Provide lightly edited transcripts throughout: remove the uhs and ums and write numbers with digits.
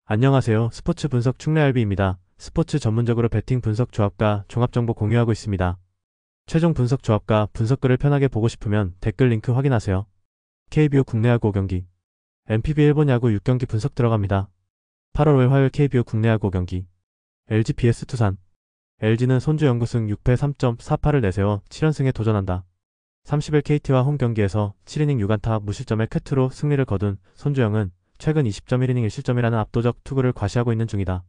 안녕하세요. 스포츠 분석 충래알비입니다. 스포츠 전문적으로 배팅 분석 조합과 종합 정보 공유하고 있습니다. 최종 분석 조합과 분석글을 편하게 보고 싶으면 댓글 링크 확인하세요. KBO 국내 야구 5경기, NPB 일본 야구 6경기 분석 들어갑니다. 8월 5일 화요일 KBO 국내 야구 5경기, LG vs 두산. LG는 손주 연구승 6패 3.48을 내세워 7연승에 도전한다. 30일 KT와 홈 경기에서 7이닝 6안타 무실점의 쾌투로 승리를 거둔 손주영은 최근 20.1이닝 1실점이라는 압도적 투구를 과시하고 있는 중이다.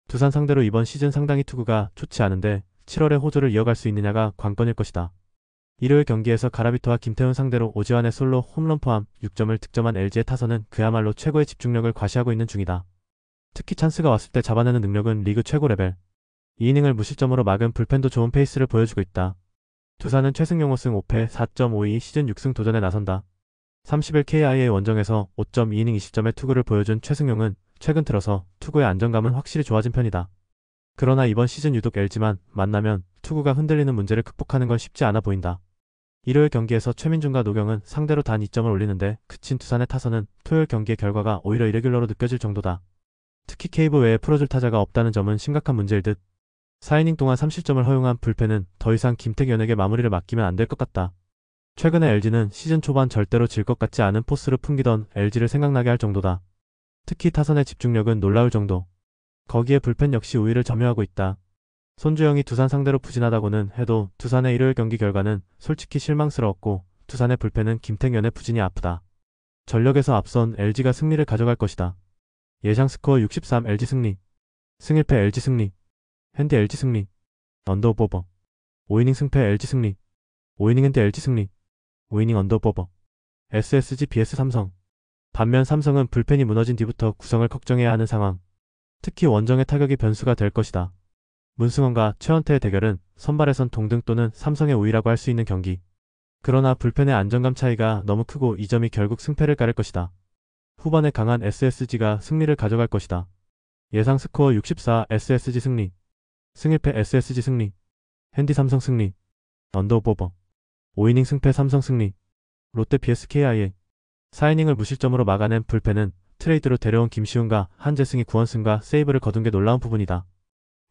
두산 상대로 이번 시즌 상당히 투구가 좋지 않은데 7월에 호조를 이어갈 수 있느냐가 관건일 것이다. 일요일 경기에서 가라비토와 김태훈 상대로 오지환의 솔로 홈런 포함 6점을 득점한 LG의 타선은 그야말로 최고의 집중력을 과시하고 있는 중이다. 특히 찬스가 왔을 때 잡아내는 능력은 리그 최고 레벨. 2이닝을 무실점으로 막은 불펜도 좋은 페이스를 보여주고 있다. 두산은 최승용 5승 5패 4.52 시즌 6승 도전에 나선다. 30일 KIA 원정에서 5.2이닝 20점의 투구를 보여준 최승용은 최근 들어서 투구의 안정감은 확실히 좋아진 편이다. 그러나 이번 시즌 유독 LG만 만나면 투구가 흔들리는 문제를 극복하는 건 쉽지 않아 보인다. 일요일 경기에서 최민준과 노경은 상대로 단 2점을 올리는데 그친 두산의 타선은 토요일 경기의 결과가 오히려 이레귤러로 느껴질 정도다. 특히 케이브 외에 풀어줄 타자가 없다는 점은 심각한 문제일 듯. 4이닝 동안 3실점을 허용한 불펜은 더 이상 김태균에게 마무리를 맡기면 안 될 것 같다. 최근에 LG는 시즌 초반 절대로 질 것 같지 않은 포스를 풍기던 LG를 생각나게 할 정도다. 특히 타선의 집중력은 놀라울 정도. 거기에 불펜 역시 우위를 점유하고 있다. 손주영이 두산 상대로 부진하다고는 해도 두산의 일요일 경기 결과는 솔직히 실망스러웠고 두산의 불펜은 김태균의 부진이 아프다. 전력에서 앞선 LG가 승리를 가져갈 것이다. 예상 스코어 63 LG 승리. 승1패 LG 승리. 핸디 LG 승리. 언더오버. 5이닝 승패 LG 승리. 5이닝 핸디 LG 승리. 5이닝 언더오버. SSG vs 삼성. 반면 삼성은 불펜이 무너진 뒤부터 구성을 걱정해야 하는 상황. 특히 원정의 타격이 변수가 될 것이다. 문승원과 최원태의 대결은 선발에선 동등 또는 삼성의 우위라고 할 수 있는 경기. 그러나 불펜의 안정감 차이가 너무 크고 이 점이 결국 승패를 가를 것이다. 후반에 강한 SSG가 승리를 가져갈 것이다. 예상 스코어 64 SSG 승리. 승1패 SSG 승리. 핸디 삼성 승리. 언더오버. 5이닝 승패 삼성 승리. 롯데 vs KIA. 4이닝을 무실점으로 막아낸 불펜은 트레이드로 데려온 김시훈과 한재승이 9원승과 세이브를 거둔 게 놀라운 부분이다.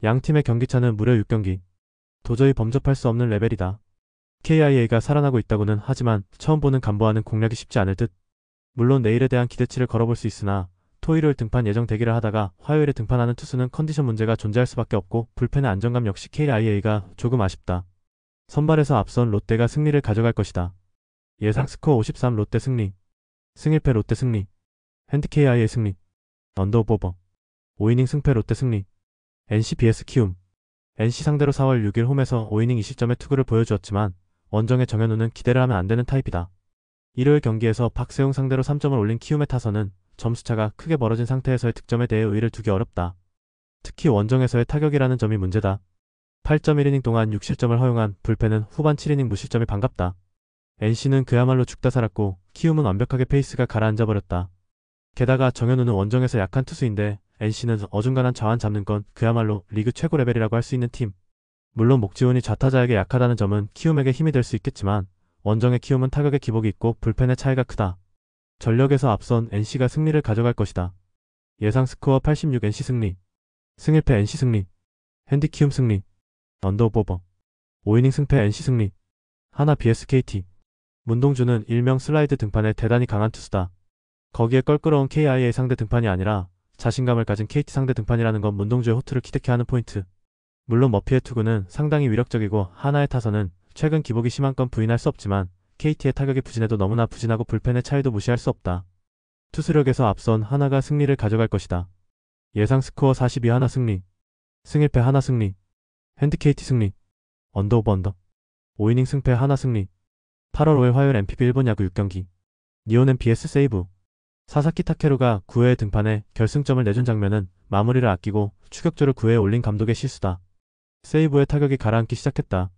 양팀의 경기차는 무려 6경기. 도저히 범접할 수 없는 레벨이다. KIA가 살아나고 있다고는 하지만 처음 보는 간보아는 공략이 쉽지 않을 듯. 물론 내일에 대한 기대치를 걸어볼 수 있으나 토일요일 등판 예정 대기를 하다가 화요일에 등판하는 투수는 컨디션 문제가 존재할 수밖에 없고 불펜의 안정감 역시 KIA가 조금 아쉽다. 선발에서 앞선 롯데가 승리를 가져갈 것이다. 예상 스코어 53 롯데 승리. 승1패 롯데 승리. 핸디 KIA 승리. 언더오버. 5이닝 승패 롯데 승리. NC vs 키움. NC 상대로 4월 6일 홈에서 5이닝 2실점의 투구를 보여주었지만 원정의 정현우는 기대를 하면 안 되는 타입이다. 일요일 경기에서 박세웅 상대로 3점을 올린 키움의 타선은 점수차가 크게 벌어진 상태에서의 득점에 대해 의의를 두기 어렵다. 특히 원정에서의 타격이라는 점이 문제다. 8.1이닝 동안 6실점을 허용한 불펜은 후반 7이닝 무실점이 반갑다. NC는 그야말로 죽다 살았고 키움은 완벽하게 페이스가 가라앉아버렸다. 게다가 정현우는 원정에서 약한 투수인데 NC는 어중간한 좌완 잡는 건 그야말로 리그 최고 레벨이라고 할 수 있는 팀. 물론 목지훈이 좌타자에게 약하다는 점은 키움에게 힘이 될 수 있겠지만 원정의 키움은 타격의 기복이 있고 불펜의 차이가 크다. 전력에서 앞선 NC가 승리를 가져갈 것이다. 예상 스코어 86 NC 승리. 승1패 NC 승리. 핸디 키움 승리. 언더오버. 5이닝 승패 NC 승리. 하나 vs KT. 문동주는 일명 슬라이드 등판에 대단히 강한 투수다. 거기에 껄끄러운 KIA 상대 등판이 아니라 자신감을 가진 KT 상대 등판이라는 건 문동주의 호투를 기대케 하는 포인트. 물론 머피의 투구는 상당히 위력적이고 하나의 타선은 최근 기복이 심한 건 부인할 수 없지만 KT의 타격이 부진해도 너무나 부진하고 불펜의 차이도 무시할 수 없다. 투수력에서 앞선 하나가 승리를 가져갈 것이다. 예상 스코어 42 하나 승리. 승1패 하나 승리. 핸디 KT 승리. 언더오버 언더. 5이닝 승패 하나 승리. 8월 5일 화요일 NPB 일본 야구 6경기. 니오넨 vs 세이브. 사사키 타케루가 9회에 등판해 결승점을 내준 장면은 마무리를 아끼고 추격조를 9회에 올린 감독의 실수다. 세이브의 타격이 가라앉기 시작했다.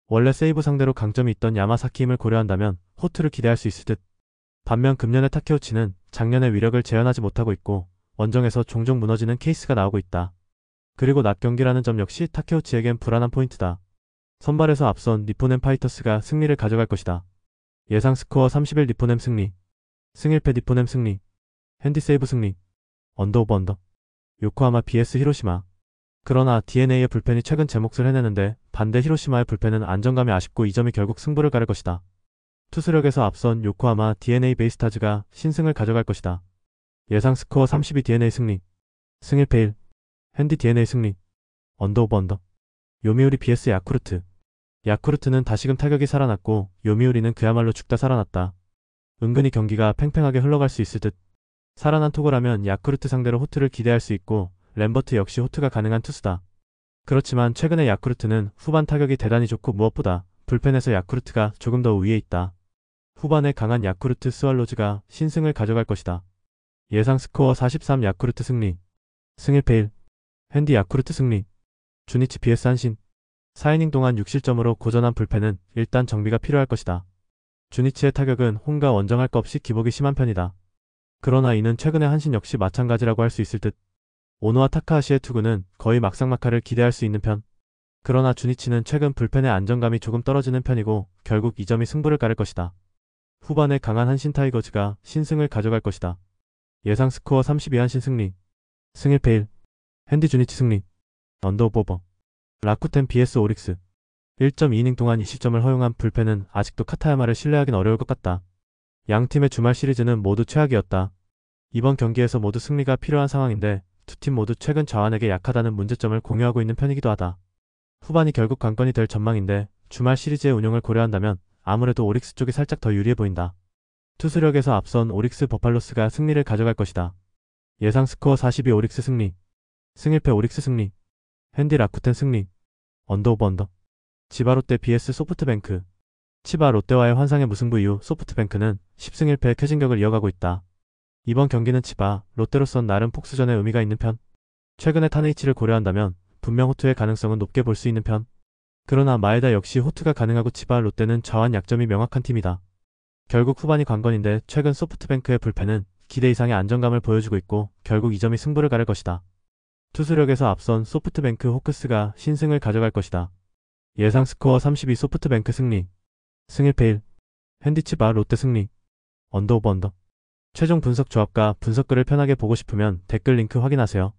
원래 세이브 상대로 강점이 있던 야마사키 힘을 고려한다면 호투를 기대할 수 있을 듯. 반면 금년의 타케우치는 작년의 위력을 재현하지 못하고 있고 원정에서 종종 무너지는 케이스가 나오고 있다. 그리고 낮 경기라는 점 역시 타케우치에겐 불안한 포인트다. 선발에서 앞선 니포넴 파이터스가 승리를 가져갈 것이다. 예상 스코어 31 니포넴 승리. 승1패 니포넴 승리. 핸디 세이브 승리. 언더오버 언더. 요코하마 vs 히로시마. 그러나 DeNA의 불펜이 최근 제 몫을 해내는데 반대 히로시마의 불펜은 안정감이 아쉽고 이 점이 결국 승부를 가를 것이다. 투수력에서 앞선 요코하마 DeNA 베이스타즈가 신승을 가져갈 것이다. 예상 스코어 32 DeNA 승리. 승 1패 1. 핸디 DeNA 승리. 언더 오버 언더. 요미우리 vs 야쿠르트. 야쿠르트는 다시금 타격이 살아났고 요미우리는 그야말로 죽다 살아났다. 은근히 경기가 팽팽하게 흘러갈 수 있을 듯. 살아난 투구라면 야쿠르트 상대로 호투를 기대할 수 있고 램버트 역시 호투가 가능한 투수다. 그렇지만 최근의 야쿠르트는 후반 타격이 대단히 좋고 무엇보다 불펜에서 야쿠르트가 조금 더 위에 있다. 후반에 강한 야쿠르트 스왈로즈가 신승을 가져갈 것이다. 예상 스코어 43 야쿠르트 승리. 승 1패 1. 핸디 야쿠르트 승리. 주니치 vs 한신. 4이닝 동안 6실점으로 고전한 불펜은 일단 정비가 필요할 것이다. 주니치의 타격은 홈과 원정할 것 없이 기복이 심한 편이다. 그러나 이는 최근의 한신 역시 마찬가지라고 할 수 있을 듯. 오노와 타카하시의 투구는 거의 막상막하를 기대할 수 있는 편. 그러나 주니치는 최근 불펜의 안정감이 조금 떨어지는 편이고 결국 이 점이 승부를 가를 것이다. 후반에 강한 한신 타이거즈가 신승을 가져갈 것이다. 예상 스코어 32 한신 승리. 승 1패 1. 핸디 주니치 승리. 언더 오버. 라쿠텐 vs 오릭스. 1.2이닝 동안 2실점을 허용한 불펜은 아직도 카타야마를 신뢰하긴 어려울 것 같다. 양 팀의 주말 시리즈는 모두 최악이었다. 이번 경기에서 모두 승리가 필요한 상황인데 두 팀 모두 최근 좌완에게 약하다는 문제점을 공유하고 있는 편이기도 하다. 후반이 결국 관건이 될 전망인데 주말 시리즈의 운영을 고려한다면 아무래도 오릭스 쪽이 살짝 더 유리해 보인다. 투수력에서 앞선 오릭스 버팔로스가 승리를 가져갈 것이다. 예상 스코어 42 오릭스 승리. 승 1패 오릭스 승리. 핸디 라쿠텐 승리. 언더 오버 언더. 치바 롯데 vs 소프트뱅크. 치바 롯데와의 환상의 무승부 이후 소프트뱅크는 10승 1패의 쾌진격을 이어가고 있다. 이번 경기는 치바 롯데로선 나름 복수전의 의미가 있는 편. 최근의 타네이치를 고려한다면 분명 호투의 가능성은 높게 볼 수 있는 편. 그러나 마에다 역시 호투가 가능하고 치바 롯데는 좌완 약점이 명확한 팀이다. 결국 후반이 관건인데 최근 소프트뱅크의 불펜은 기대 이상의 안정감을 보여주고 있고 결국 이 점이 승부를 가를 것이다. 투수력에서 앞선 소프트뱅크 호크스가 신승을 가져갈 것이다. 예상 스코어 32 소프트뱅크 승리. 승 1패 1. 핸디 치바 롯데 승리. 언더 오버 언더. 최종 분석 조합과 분석글을 편하게 보고 싶으면 댓글 링크 확인하세요.